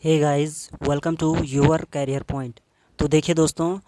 Hey guys, welcome to your career point. तो देखिए दोस्तों,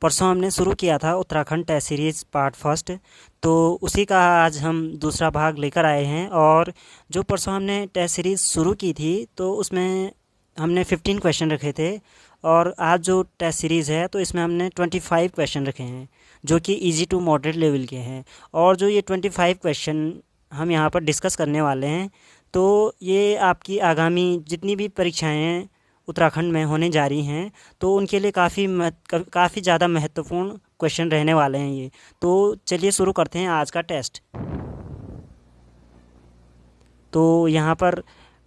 परसों हमने शुरू किया था Uttarakhand test series part first. तो उसी का आज हम दूसरा भाग लेकर आए हैं। और जो परसों हमने टेस्ट सीरीज़ शुरू की थी तो उसमें हमने 15 क्वेश्चन रखे थे। और आज जो टेस्ट सीरीज़ है तो इसमें हमने 25 क्वेश्चन रखे हैं जो कि इजी टू मॉडरेट लेवल के हैं। और जो ये 25 क्वेश्चन हम यहाँ पर डिस्कस करने वाले हैं, तो ये आपकी आगामी जितनी भी परीक्षाएं हैं उत्तराखंड में होने जा रही हैं तो उनके लिए काफ़ी ज़्यादा महत्वपूर्ण क्वेश्चन रहने वाले हैं ये। तो चलिए शुरू करते हैं आज का टेस्ट। तो यहाँ पर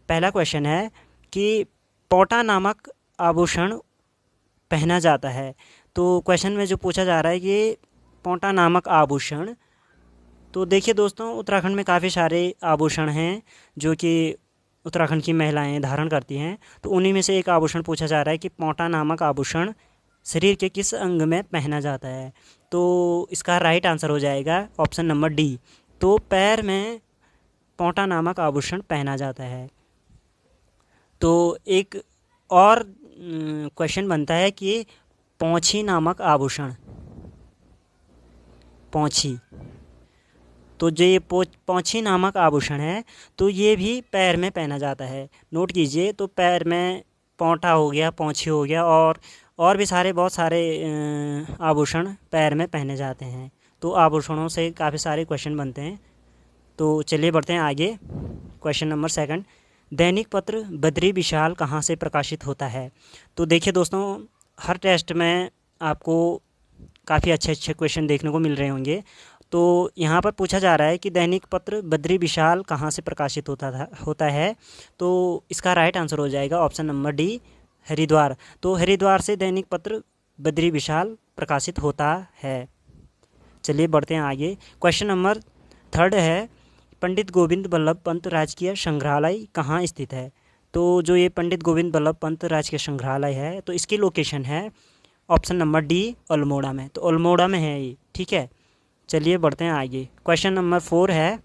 पहला क्वेश्चन है कि पोटा नामक आभूषण पहना जाता है। तो क्वेश्चन में जो पूछा जा रहा है कि पोटा नामक आभूषण, तो देखिए दोस्तों, उत्तराखंड में काफ़ी सारे आभूषण हैं जो कि उत्तराखंड की महिलाएं धारण करती हैं। तो उन्हीं में से एक आभूषण पूछा जा रहा है कि पोटा नामक आभूषण शरीर के किस अंग में पहना जाता है। तो इसका राइट आंसर हो जाएगा ऑप्शन नंबर डी। तो पैर में पोटा नामक आभूषण पहना जाता है। तो एक और क्वेश्चन बनता है कि पौंछी नामक आभूषण, पौंछी, तो जो ये पौंछी नामक आभूषण है तो ये भी पैर में पहना जाता है। नोट कीजिए, तो पैर में पौंटा हो गया, पौंछी हो गया, और भी बहुत सारे आभूषण पैर में पहने जाते हैं। तो आभूषणों से काफ़ी सारे क्वेश्चन बनते हैं। तो चलिए बढ़ते हैं आगे। क्वेश्चन नंबर सेकंड, दैनिक पत्र बद्री विशाल कहाँ से प्रकाशित होता है। तो देखिए दोस्तों, हर टेस्ट में आपको काफ़ी अच्छे अच्छे क्वेश्चन देखने को मिल रहे होंगे। तो यहाँ पर पूछा जा रहा है कि दैनिक पत्र बद्री विशाल कहाँ से प्रकाशित होता है। तो इसका राइट आंसर हो जाएगा ऑप्शन नंबर डी, हरिद्वार। तो हरिद्वार से दैनिक पत्र बद्री विशाल प्रकाशित होता है। चलिए बढ़ते हैं आगे। क्वेश्चन नंबर थर्ड है, पंडित गोविंद बल्लभ पंत राजकीय संग्रहालय कहाँ स्थित है। तो जो ये पंडित गोविंद बल्लभ पंत राजकीय संग्रहालय है तो इसकी लोकेशन है ऑप्शन नंबर डी, अल्मोड़ा में। तो अल्मोड़ा में है ये, ठीक है। चलिए बढ़ते हैं आगे। क्वेश्चन नंबर 4 है,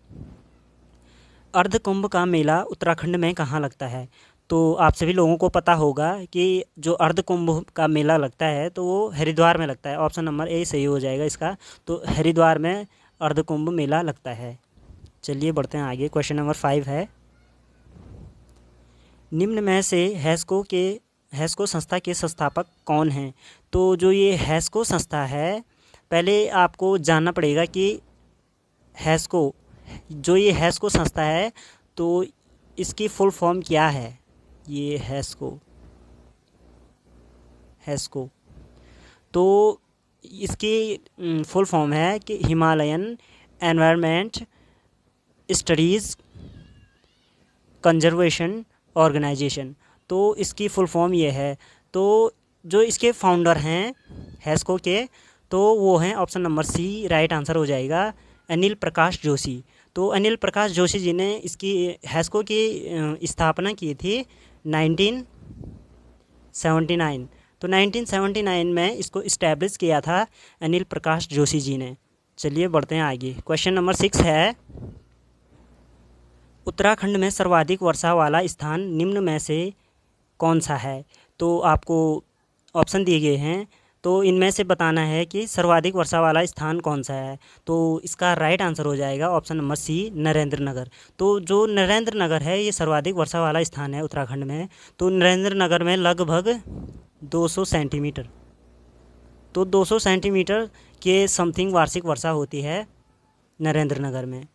अर्धकुंभ का मेला उत्तराखंड में कहाँ लगता है। तो आप सभी लोगों को पता होगा कि जो अर्धकुंभ का मेला लगता है तो वो हरिद्वार में लगता है। ऑप्शन नंबर ए सही हो जाएगा इसका। तो हरिद्वार में अर्धकुंभ मेला लगता है। चलिए बढ़ते हैं आगे। क्वेश्चन नंबर 5 है, निम्न में से हैस्को संस्था के संस्थापक कौन हैं। तो जो ये हैस्को संस्था है, पहले आपको जानना पड़ेगा कि ये हैस्को संस्था है तो इसकी फुल फॉर्म क्या है। ये हैस्को तो इसकी फुल फॉर्म है कि Himalayan environment studies conservation organisation. तो इसकी फुल फॉर्म ये है। तो जो इसके फाउंडर हैं हैस्को के, तो वो हैं option number C, right answer हो जाएगा अनिल प्रकाश जोशी। तो अनिल प्रकाश जोशी जी ने इसकी हैस्को की स्थापना की थी 1979। तो 1979 में इसको इस्टेब्लिश किया था अनिल प्रकाश जोशी जी ने। चलिए बढ़ते हैं आगे। क्वेश्चन नंबर 6 है, उत्तराखंड में सर्वाधिक वर्षा वाला स्थान निम्न में से कौन सा है। तो आपको ऑप्शन दिए गए हैं, तो इनमें से बताना है कि सर्वाधिक वर्षा वाला स्थान कौन सा है। तो इसका राइट आंसर हो जाएगा ऑप्शन नंबर सी, नरेंद्र नगर। तो जो नरेंद्र नगर है ये सर्वाधिक वर्षा वाला स्थान है उत्तराखंड में। तो नरेंद्र नगर में लगभग 200 सेंटीमीटर, तो 200 सेंटीमीटर के समथिंग वार्षिक वर्षा होती है नरेंद्र नगर में,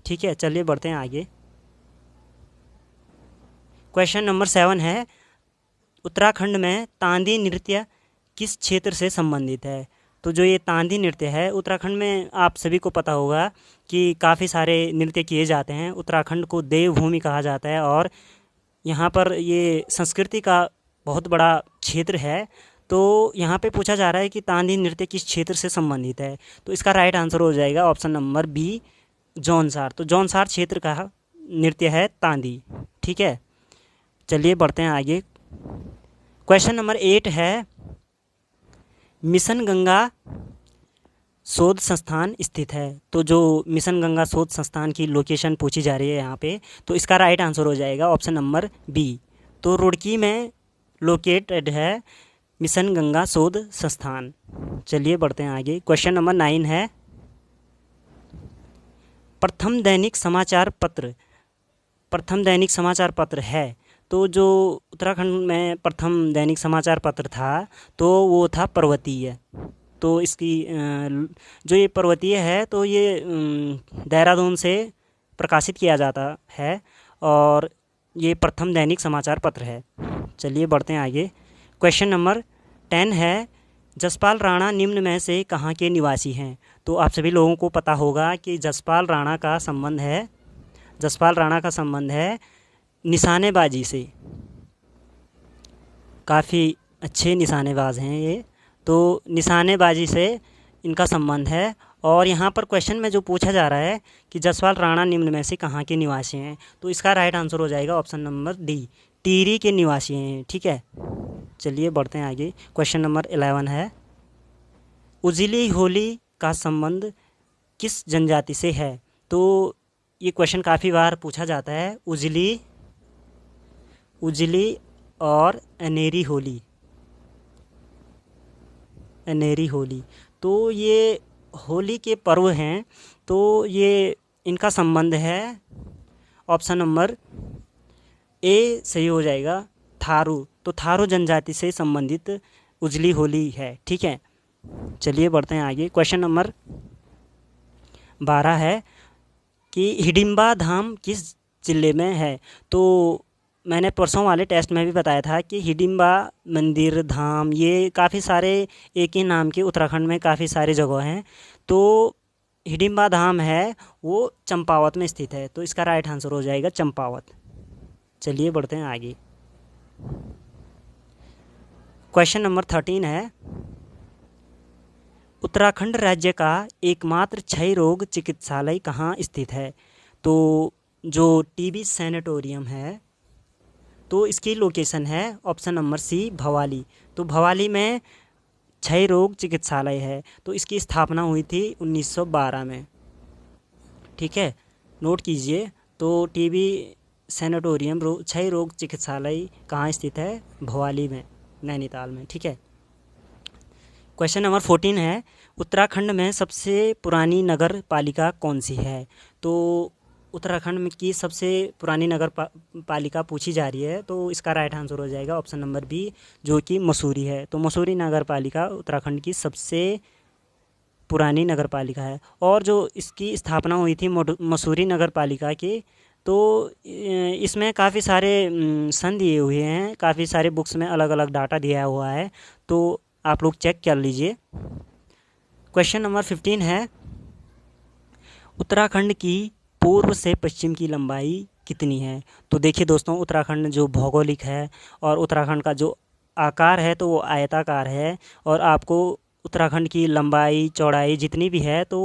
ठीक है। चलिए बढ़ते हैं आगे। क्वेश्चन नंबर 7 है, उत्तराखंड में तांदी नृत्य किस क्षेत्र से संबंधित है। तो जो ये तांदी नृत्य है, उत्तराखंड में आप सभी को पता होगा कि काफ़ी सारे नृत्य किए जाते हैं। उत्तराखंड को देवभूमि कहा जाता है और यहाँ पर ये संस्कृति का बहुत बड़ा क्षेत्र है। तो यहाँ पे पूछा जा रहा है कि तांदी नृत्य किस क्षेत्र से संबंधित है। तो इसका राइट आंसर हो जाएगा ऑप्शन नंबर बी, जौनसार। तो जौनसार क्षेत्र का नृत्य है तांदी, ठीक है। चलिए बढ़ते हैं आगे। क्वेश्चन नंबर 8 है, मिशन गंगा शोध संस्थान स्थित है। तो जो मिशन गंगा शोध संस्थान की लोकेशन पूछी जा रही है यहाँ पे, तो इसका राइट आंसर हो जाएगा ऑप्शन नंबर बी। तो रुड़की में लोकेटेड है मिशन गंगा शोध संस्थान। चलिए बढ़ते हैं आगे। क्वेश्चन नंबर 9 है, प्रथम दैनिक समाचार पत्र है। तो जो उत्तराखंड में प्रथम दैनिक समाचार पत्र था तो वो था पर्वतीय। तो इसकी जो ये पर्वतीय है तो ये देहरादून से प्रकाशित किया जाता है और ये प्रथम दैनिक समाचार पत्र है। चलिए बढ़ते हैं आगे। क्वेश्चन नंबर 10 है, जसपाल राणा निम्न में से कहाँ के निवासी हैं। तो आप सभी लोगों को पता होगा कि जसपाल राणा का संबंध है निशानेबाजी से। काफ़ी अच्छे निशानेबाज हैं ये, तो निशानेबाजी से इनका संबंध है। और यहाँ पर क्वेश्चन में जो पूछा जा रहा है कि जसपाल राणा निम्न में से कहाँ के निवासी हैं, तो इसका राइट आंसर हो जाएगा ऑप्शन नंबर डी, टिहरी के निवासी हैं। ठीक है, चलिए बढ़ते हैं आगे। क्वेश्चन नंबर 11 है, उजली होली का संबंध किस जनजाति से है। तो ये क्वेश्चन काफ़ी बार पूछा जाता है, उजली और अनेरी होली। तो ये होली के पर्व हैं, तो ये इनका संबंध है ऑप्शन नंबर ए सही हो जाएगा, थारू। तो थारू जनजाति से संबंधित उजली होली है। ठीक है, चलिए बढ़ते हैं आगे। क्वेश्चन नंबर 12 है कि हिडिंबा धाम किस ज़िले में है। तो मैंने परसों वाले टेस्ट में भी बताया था कि हिडिंबा मंदिर धाम ये काफ़ी सारे एक ही नाम के उत्तराखंड में काफ़ी सारे जगह हैं। तो हिडिंबा धाम है वो चंपावत में स्थित है, तो इसका राइट आंसर हो जाएगा चंपावत। चलिए बढ़ते हैं आगे। क्वेश्चन नंबर 13 है, उत्तराखंड राज्य का एकमात्र क्षय रोग चिकित्सालय कहाँ स्थित है। तो जो टीबी सैनिटोरियम है तो इसकी लोकेशन है ऑप्शन नंबर सी, भवाली। तो भवाली में क्षय रोग चिकित्सालय है, तो इसकी स्थापना हुई थी 1912 में। ठीक है, नोट कीजिए। तो टीबी सैनिटोरियम क्षय रोग चिकित्सालय कहाँ स्थित है, भवाली में, नैनीताल में। ठीक है, क्वेश्चन नंबर 14 है, उत्तराखंड में सबसे पुरानी नगर पालिका कौन सी है। तो उत्तराखंड में की सबसे पुरानी नगर पालिका पूछी जा रही है, तो इसका राइट आंसर हो जाएगा ऑप्शन नंबर बी, जो कि मसूरी है। तो मसूरी नगर पालिका उत्तराखंड की सबसे पुरानी नगर पालिका है। और जो इसकी स्थापना हुई थी मसूरी नगर पालिका की, तो इसमें काफ़ी सारे सन दिए हुए हैं, काफ़ी सारे बुक्स में अलग अलग डाटा दिया हुआ है, तो आप लोग चेक कर लीजिए। क्वेश्चन नंबर 15 है, उत्तराखंड की पूर्व से पश्चिम की लंबाई कितनी है। तो देखिए दोस्तों, उत्तराखंड जो भौगोलिक है और उत्तराखंड का जो आकार है तो वो आयताकार है, और आपको उत्तराखंड की लंबाई चौड़ाई जितनी भी है तो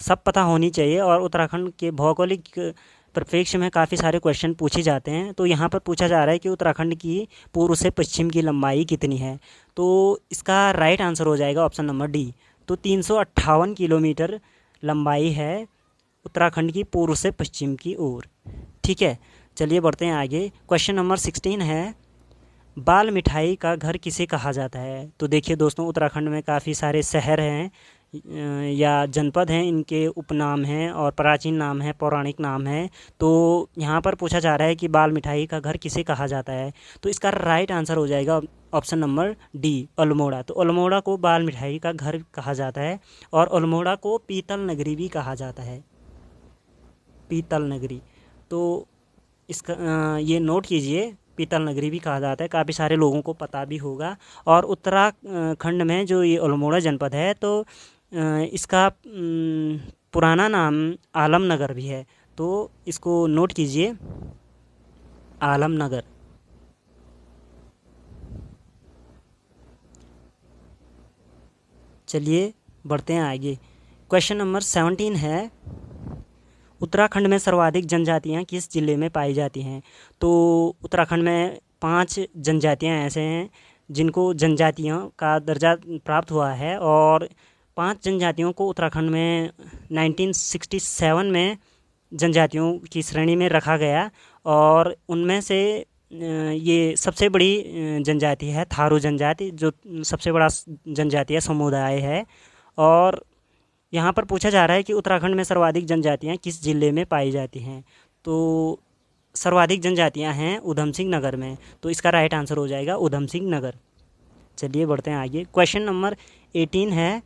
सब पता होनी चाहिए। और उत्तराखंड के भौगोलिक परिप्रेक्ष्य में काफ़ी सारे क्वेश्चन पूछे जाते हैं। तो यहाँ पर पूछा जा रहा है कि उत्तराखंड की पूर्व से पश्चिम की लंबाई कितनी है, तो इसका राइट आंसर हो जाएगा ऑप्शन नंबर डी। तो 358 किलोमीटर लंबाई है उत्तराखंड की पूर्व से पश्चिम की ओर। ठीक है, चलिए बढ़ते हैं आगे। क्वेश्चन नंबर 16 है, बाल मिठाई का घर किसे कहा जाता है। तो देखिए दोस्तों, उत्तराखंड में काफ़ी सारे शहर हैं या जनपद हैं, इनके उपनाम हैं और प्राचीन नाम है, पौराणिक नाम है। तो यहाँ पर पूछा जा रहा है कि बाल मिठाई का घर किसे कहा जाता है, तो इसका राइट आंसर हो जाएगा ऑप्शन नंबर डी, अल्मोड़ा। तो अल्मोड़ा को बाल मिठाई का घर कहा जाता है, और अल्मोड़ा को पीतल नगरी भी कहा जाता है, पीतल नगरी। तो इसका ये नोट कीजिए, पीतल नगरी भी कहा जाता है, काफ़ी सारे लोगों को पता भी होगा। और उत्तराखंड में जो ये अल्मोड़ा जनपद है तो इसका पुराना नाम आलमनगर भी है, तो इसको नोट कीजिए, आलमनगर। चलिए बढ़ते हैं आगे। क्वेश्चन नंबर 17 है, उत्तराखंड में सर्वाधिक जनजातियां किस ज़िले में पाई जाती हैं। तो उत्तराखंड में 5 जनजातियां ऐसे हैं जिनको जनजातियों का दर्जा प्राप्त हुआ है, और 5 जनजातियों को उत्तराखंड में 1967 में जनजातियों की श्रेणी में रखा गया, और उनमें से ये सबसे बड़ी जनजाति है थारू जनजाति, जो सबसे बड़ा जनजातीय समुदाय है। और यहाँ पर पूछा जा रहा है कि उत्तराखंड में सर्वाधिक जनजातियाँ किस जिले में पाई जाती हैं। तो सर्वाधिक जनजातियाँ हैं ऊधम सिंह नगर में, तो इसका राइट आंसर हो जाएगा ऊधम सिंह नगर। चलिए बढ़ते हैं आगे। क्वेश्चन नंबर 18 है,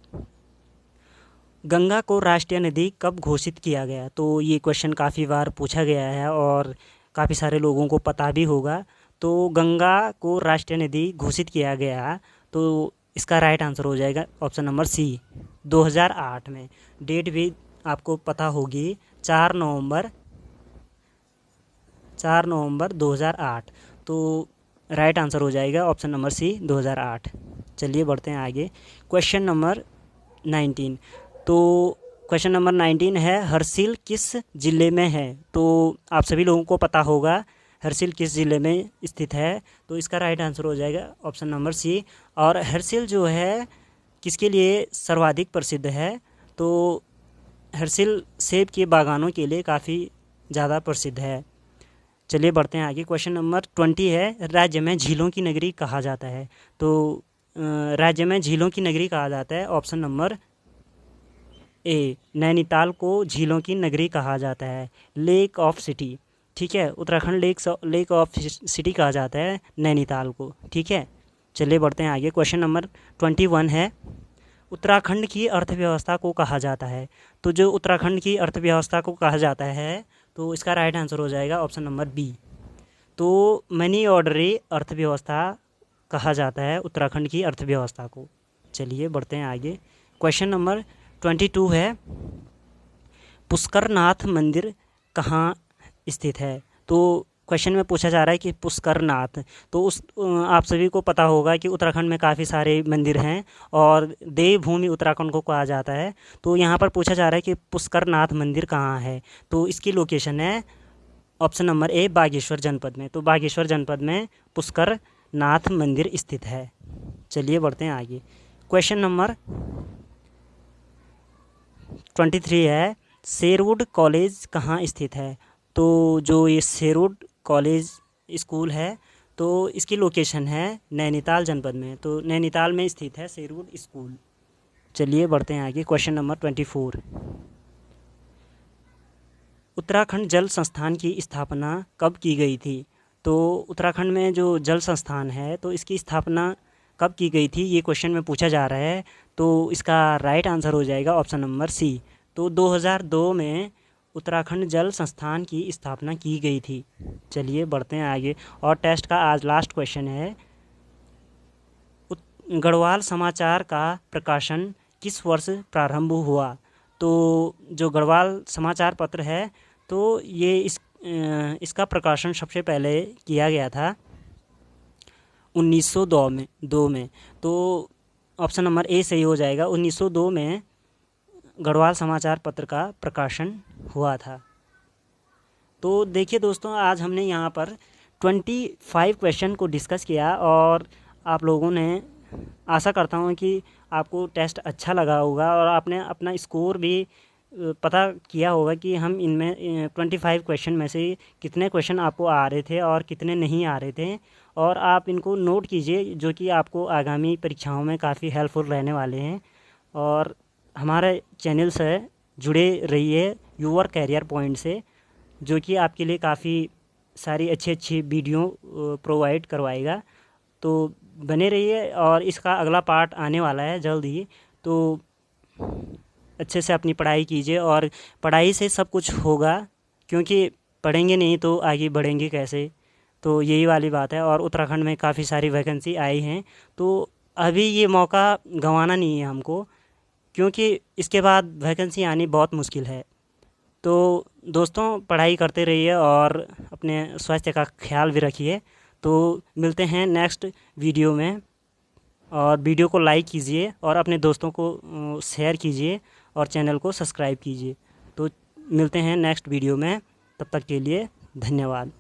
गंगा को राष्ट्रीय नदी कब घोषित किया गया। तो ये क्वेश्चन काफ़ी बार पूछा गया है और काफ़ी सारे लोगों को पता भी होगा। तो गंगा को राष्ट्रीय नदी घोषित किया गया, तो इसका राइट आंसर हो जाएगा ऑप्शन नंबर सी, 2008 में। डेट भी आपको पता होगी, 4 नवंबर 2008। तो राइट आंसर हो जाएगा ऑप्शन नंबर सी, 2008। चलिए बढ़ते हैं आगे। Question number 19। तो क्वेश्चन नंबर 19 है, हरसिल किस ज़िले में है। तो आप सभी लोगों को पता होगा हरसिल किस ज़िले में स्थित है, तो इसका राइट आंसर हो जाएगा ऑप्शन नंबर सी। और हरसिल जो है किसके लिए सर्वाधिक प्रसिद्ध है, तो हरसिल सेब के बागानों के लिए काफ़ी ज़्यादा प्रसिद्ध है। चलिए बढ़ते हैं आगे। क्वेश्चन नंबर 20 है, राज्य में झीलों की नगरी कहा जाता है। तो राज्य में झीलों की नगरी कहा जाता है ऑप्शन नंबर ए, नैनीताल को झीलों की नगरी कहा जाता है, लेक ऑफ सिटी। ठीक है, उत्तराखंड लेक ऑफ सिटी कहा जाता है नैनीताल को। ठीक है, चलिए बढ़ते हैं आगे। क्वेश्चन नंबर 21 है, उत्तराखंड की अर्थव्यवस्था को कहा जाता है। तो जो उत्तराखंड की अर्थव्यवस्था को कहा जाता है, तो इसका राइट आंसर हो जाएगा ऑप्शन नंबर बी। तो मनी ऑर्डरी अर्थव्यवस्था कहा जाता है उत्तराखंड की अर्थव्यवस्था को। चलिए बढ़ते हैं आगे। क्वेश्चन नंबर 22 है, पुष्करनाथ मंदिर कहाँ स्थित है। तो क्वेश्चन में पूछा जा रहा है कि पुष्करनाथ, तो आप सभी को पता होगा कि उत्तराखंड में काफ़ी सारे मंदिर हैं और देवभूमि उत्तराखंड को कहा जाता है। तो यहाँ पर पूछा जा रहा है कि पुष्करनाथ मंदिर कहाँ है, तो इसकी लोकेशन है ऑप्शन नंबर ए, बागेश्वर जनपद में। तो बागेश्वर जनपद में पुष्करनाथ मंदिर स्थित है। चलिए बढ़ते हैं आगे। क्वेश्चन नंबर 23 है, शेरवुड कॉलेज कहाँ स्थित है। तो जो ये शेरवुड कॉलेज स्कूल है, तो इसकी लोकेशन है नैनीताल जनपद में। तो नैनीताल में स्थित है शेरवुड स्कूल। चलिए बढ़ते हैं आगे। क्वेश्चन नंबर 24, उत्तराखंड जल संस्थान की स्थापना कब की गई थी। तो उत्तराखंड में जो जल संस्थान है, तो इसकी स्थापना कब की गई थी, ये क्वेश्चन में पूछा जा रहा है। तो इसका राइट आंसर हो जाएगा ऑप्शन नंबर सी। तो 2002 में उत्तराखंड जल संस्थान की स्थापना की गई थी। चलिए बढ़ते हैं आगे। और टेस्ट का आज लास्ट क्वेश्चन है, गढ़वाल समाचार का प्रकाशन किस वर्ष प्रारंभ हुआ। तो जो गढ़वाल समाचार पत्र है, तो ये इसका प्रकाशन सबसे पहले किया गया था 1902 में। तो ऑप्शन नंबर ए सही हो जाएगा, 1902 में गढ़वाल समाचार पत्र का प्रकाशन हुआ था। तो देखिए दोस्तों, आज हमने यहाँ पर 25 क्वेश्चन को डिस्कस किया और आप लोगों ने, आशा करता हूँ कि आपको टेस्ट अच्छा लगा होगा और आपने अपना स्कोर भी पता किया होगा कि हम इनमें 25 क्वेश्चन में से कितने क्वेश्चन आपको आ रहे थे और कितने नहीं आ रहे थे। और आप इनको नोट कीजिए, जो कि आपको आगामी परीक्षाओं में काफ़ी हेल्पफुल रहने वाले हैं। और हमारे चैनल से जुड़े रहिए यूवर कैरियर पॉइंट से, जो कि आपके लिए काफ़ी सारी अच्छी वीडियो प्रोवाइड करवाएगा। तो बने रहिए और इसका अगला पार्ट आने वाला है जल्द ही। तो अच्छे से अपनी पढ़ाई कीजिए और पढ़ाई से सब कुछ होगा, क्योंकि पढ़ेंगे नहीं तो आगे बढ़ेंगे कैसे। तो यही वाली बात है। और उत्तराखंड में काफ़ी सारी वैकेंसी आई हैं, तो अभी ये मौका गंवाना नहीं है हमको, क्योंकि इसके बाद वैकेंसी आनी बहुत मुश्किल है। तो दोस्तों, पढ़ाई करते रहिए और अपने स्वास्थ्य का ख्याल भी रखिए। तो मिलते हैं नेक्स्ट वीडियो में, और वीडियो को लाइक कीजिए और अपने दोस्तों को शेयर कीजिए और चैनल को सब्सक्राइब कीजिए। तो मिलते हैं नेक्स्ट वीडियो में, तब तक के लिए धन्यवाद।